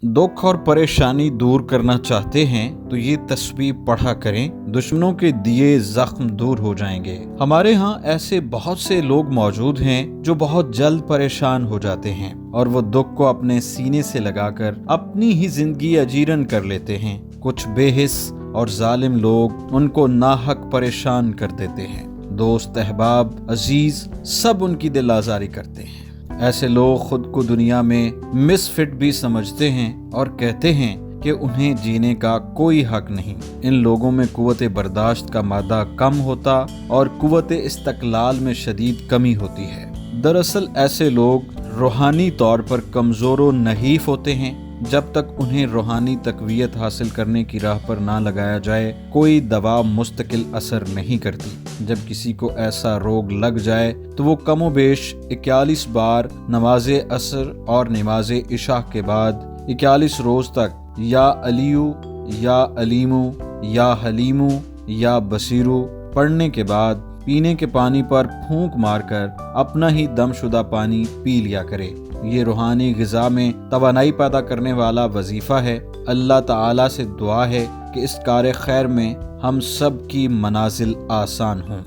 दुख और परेशानी दूर करना चाहते हैं तो ये तस्बीह पढ़ा करें, दुश्मनों के दिए जख्म दूर हो जाएंगे। हमारे यहाँ ऐसे बहुत से लोग मौजूद हैं जो बहुत जल्द परेशान हो जाते हैं और वो दुख को अपने सीने से लगाकर अपनी ही जिंदगी अजीरन कर लेते हैं। कुछ बेहिस और जालिम लोग उनको नाहक परेशान कर देते हैं। दोस्त, अहबाब, अजीज सब उनकी दिल आजारी करते हैं। ऐसे लोग खुद को दुनिया में मिसफिट भी समझते हैं और कहते हैं कि उन्हें जीने का कोई हक नहीं। इन लोगों में कुव्वत बर्दाश्त का मादा कम होता और कुव्वत इस्तक़लाल में शदीद कमी होती है। दरअसल ऐसे लोग रूहानी तौर पर कमज़ोर व नहीफ होते हैं। जब तक उन्हें रूहानी तक़वियत हासिल करने की राह पर ना लगाया जाए, कोई दवा मुस्तकिल असर नहीं करती। जब किसी को ऐसा रोग लग जाए तो वो कमोबेश 41 बार नमाज़े असर और नमाज़े इशा के बाद 41 रोज़ तक या अलियू या अलीमू या हलीमू या बसीरू पढ़ने के बाद पीने के पानी पर फूंक मारकर अपना ही दमशुदा पानी पी लिया करे। ये रूहानी ग़िज़ा में तवानाई पैदा करने वाला वजीफ़ा है। अल्लाह ताला से दुआ है कि इस कार खैर में हम सब की मनाजिल आसान हों।